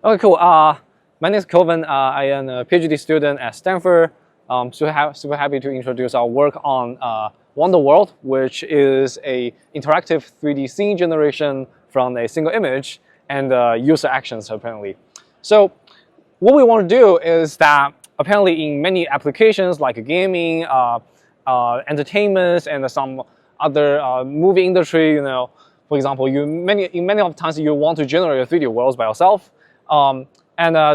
Okay, cool. My name is Kelvin. I am a PhD student at Stanford. Super happy to introduce our work on WonderWorld, which is a interactive 3D scene generation from a single image and user actions, apparently. So what we want to do is that apparently in many applications like gaming, entertainment, and some other movie industry, for example, in many of times you want to generate 3D worlds by yourself.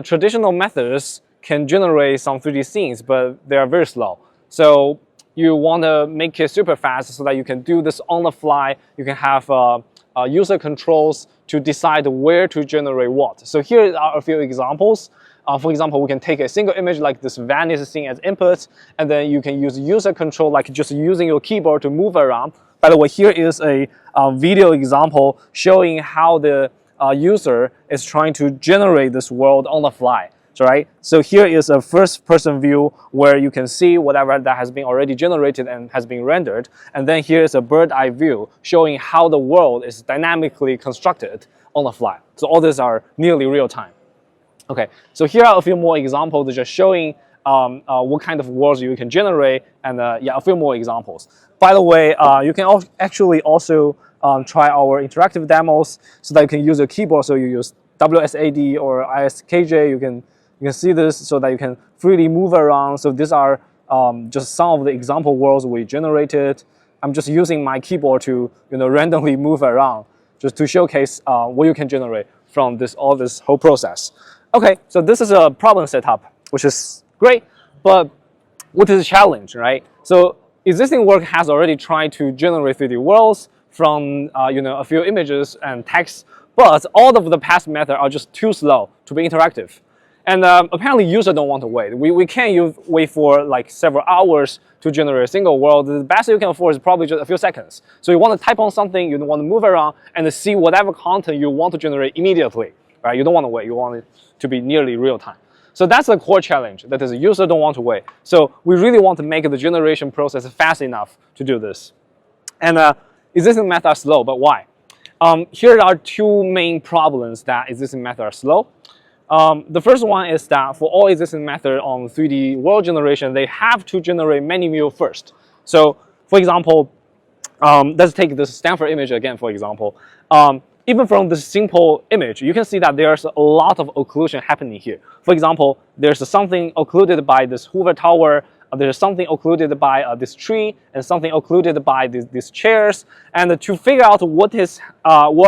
Traditional methods can generate some 3D scenes, but they are very slow. So you want to make it super fast so that you can do this on the fly. You can have user controls to decide where to generate what. So here are a few examples. For example, we can take a single image like this Venice scene as input, and then you can use user control like just using your keyboard to move around. By the way, here is a video example showing how the user is trying to generate this world on the fly, right? So here is a first-person view where you can see whatever that has been already generated and has been rendered. And then here is a bird-eye view showing how the world is dynamically constructed on the fly. So all these are nearly real-time. Okay, so here are a few more examples just showing what kind of worlds you can generate, and yeah, a few more examples. By the way, you can actually also try our interactive demos so that you can use your keyboard. So you use WSAD or ISKJ. You can see this so that you can freely move around. So these are just some of the example worlds we generated. I'm just using my keyboard to randomly move around just to showcase what you can generate from this whole process. Okay, so this is a problem setup, which is great, but what is the challenge, right? So existing work has already tried to generate 3D worlds from a few images and text, but all of the past methods are just too slow to be interactive. And apparently users don't want to wait. We can't wait for like several hours to generate a single world. The best you can afford is probably just a few seconds. So you want to type on something, you want to move around and see whatever content you want to generate immediately, right? You don't want to wait, you want it to be nearly real time. So that's the core challenge, that is, users don't want to wait. So we really want to make the generation process fast enough to do this. And existing methods are slow, but why? Here are two main problems that existing methods are slow. The first one is that for all existing methods on 3D world generation, they have to generate many views first. So for example, let's take this Stanford image again, for example. Even from this simple image, you can see that there's a lot of occlusion happening here. For example, there's something occluded by this Hoover Tower, there's something occluded by this tree, and something occluded by these chairs. And to figure out what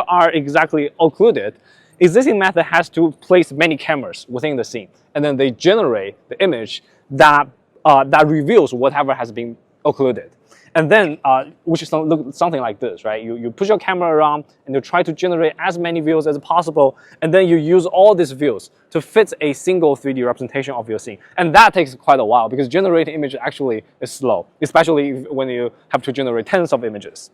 are exactly occluded, existing method has to place many cameras within the scene, and then they generate the image that reveals whatever has been occluded. And then, which is something like this, right? You push your camera around and you try to generate as many views as possible, and then you use all these views to fit a single 3D representation of your scene. And that takes quite a while because generating image actually is slow, especially when you have to generate tens of images.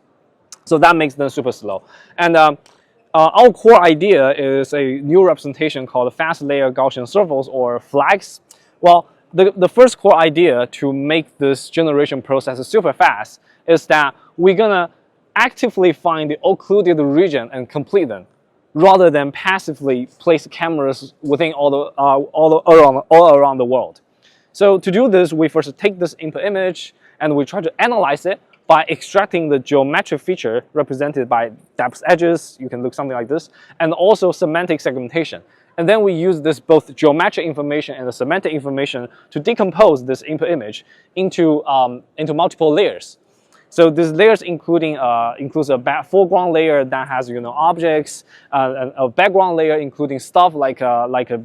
So that makes them super slow. And our core idea is a new representation called Fast LAyered Gaussian Surfels, or FLAGs. Well, the first core idea to make this generation process super fast is that we're gonna actively find the occluded region and complete them, rather than passively place cameras within all around the world. So to do this, we first take this input image and we try to analyze it by extracting the geometric feature represented by depth edges. You can look something like this, and also semantic segmentation. And then we use this both geometric information and the semantic information to decompose this input image into multiple layers. So these layers includes a foreground layer that has objects, a background layer including stuff like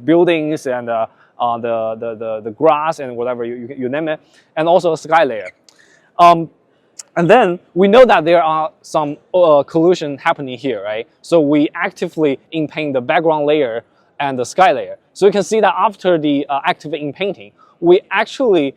buildings and the grass and whatever you name it, and also a sky layer. And then we know that there are some collision happening here, right? So we actively inpaint the background layer and the sky layer. So you can see that after the active inpainting, we actually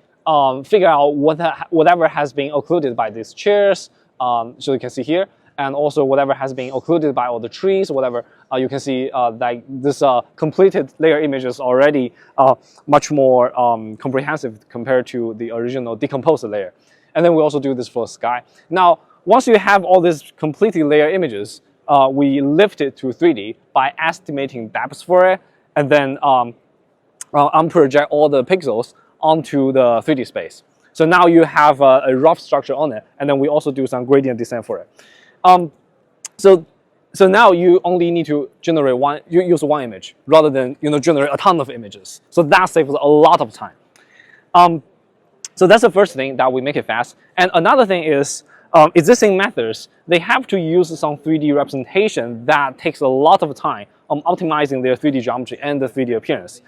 figure out whatever has been occluded by these chairs. So you can see here, and also whatever has been occluded by all the trees, whatever you can see like this completed layer image is already much more comprehensive compared to the original decomposed layer. And then we also do this for sky. Now, once you have all these completely layered images, we lift it to 3D by estimating depths for it and then unproject all the pixels onto the 3D space. So now you have a rough structure on it, and then we also do some gradient descent for it. So now you only need to generate use one image rather than generate a ton of images. So that saves a lot of time. So that's the first thing that we make it fast. And another thing is existing methods, they have to use some 3D representation that takes a lot of time on optimizing their 3D geometry and the 3D appearance.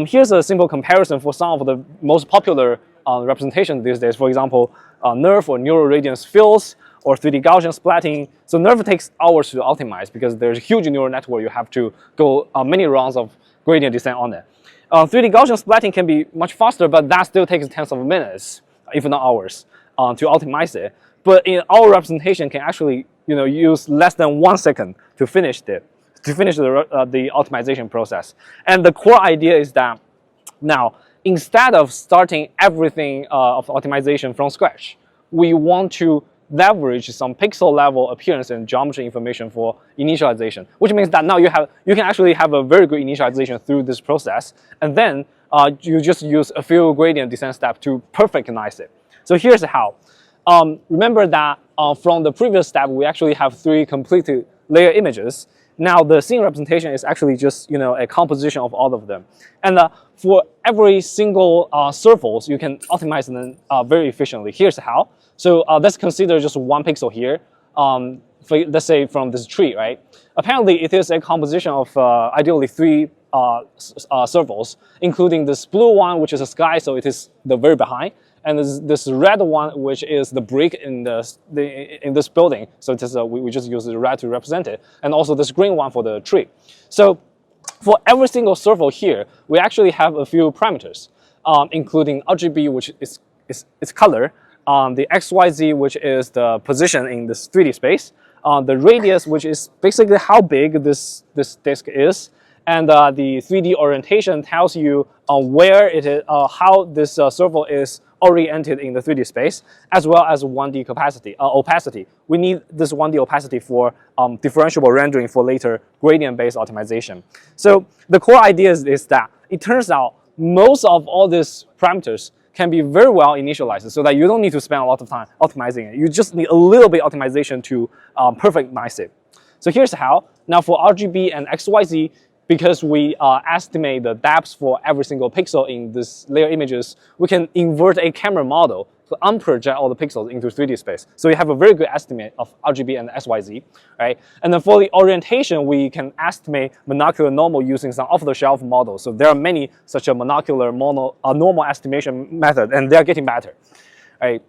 Here's a simple comparison for some of the most popular representations these days. For example, NERF or neural radiance fills, or 3D Gaussian splatting. So NERF takes hours to optimize because there's a huge neural network. You have to go many rounds of gradient descent on it. 3D Gaussian splatting can be much faster, but that still takes tens of minutes, if not hours, to optimize it. But in our representation, can actually use less than 1 second to finish the optimization process. And the core idea is that now, instead of starting everything of optimization from scratch, we want to leverage some pixel level appearance and geometry information for initialization, which means that now you can actually have a very good initialization through this process, and then you just use a few gradient descent steps to perfectionize it. So here's how. Remember that from the previous step, we actually have 3 completely layered images. Now the scene representation is actually just a composition of all of them, and for every single surface, you can optimize them very efficiently. Here's how. So let's consider just 1 pixel here. Let's say from this tree, right? Apparently, it is a composition of ideally 3 circles, including this blue one, which is a sky, so it is the very behind, and this red one, which is the brick in this building. So it is we just use the red to represent it, and also this green one for the tree. So for every single circle here, we actually have a few parameters, including RGB, which is its color. The XYZ, which is the position in this 3D space, the radius, which is basically how big this disk is, and the 3D orientation tells you where it is, how this circle is oriented in the 3D space, as well as 1D opacity. We need this 1D opacity for differentiable rendering for later gradient-based optimization. So the core idea is that it turns out most of all these parameters can be very well initialized so that you don't need to spend a lot of time optimizing it. You just need a little bit optimization to perfectionize it. So here's how. Now for RGB and XYZ, because we estimate the depth for every single pixel in this layer images, we can invert a camera model to unproject all the pixels into 3D space. So we have a very good estimate of RGB and XYZ, right? And then for the orientation, we can estimate monocular normal using some off-the-shelf models. So there are many such a monocular normal estimation method, and they're getting better, right?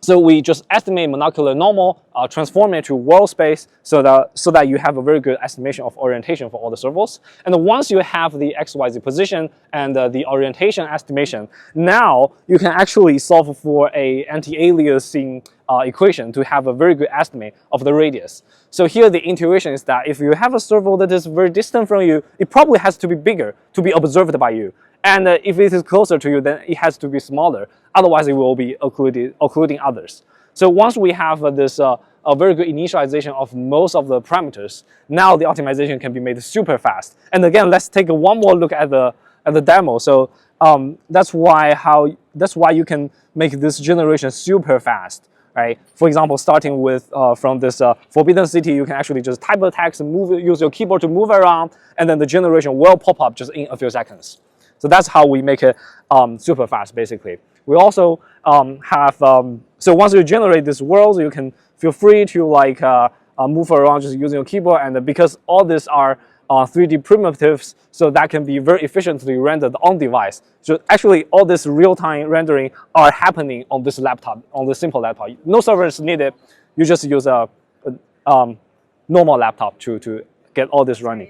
So we just estimate monocular normal, transform it to world space so that you have a very good estimation of orientation for all the circles. And then once you have the XYZ position and the orientation estimation, now you can actually solve for a anti-aliasing equation to have a very good estimate of the radius. So here the intuition is that if you have a circle that is very distant from you, it probably has to be bigger to be observed by you. And if it is closer to you, then it has to be smaller. Otherwise, it will be occluding others. So once we have this a very good initialization of most of the parameters, now the optimization can be made super fast. And again, let's take one more look at the demo. So that's why you can make this generation super fast, right? For example, starting with from this forbidden city, you can actually just type a text and use your keyboard to move around, and then the generation will pop up just in a few seconds. So that's how we make it super fast, basically. We also have, so once you generate these worlds, you can feel free to move around just using your keyboard. And because all these are 3D primitives, so that can be very efficiently rendered on device. So actually, all this real-time rendering are happening on this laptop, on the simple laptop. No servers needed. You just use a normal laptop to get all this running.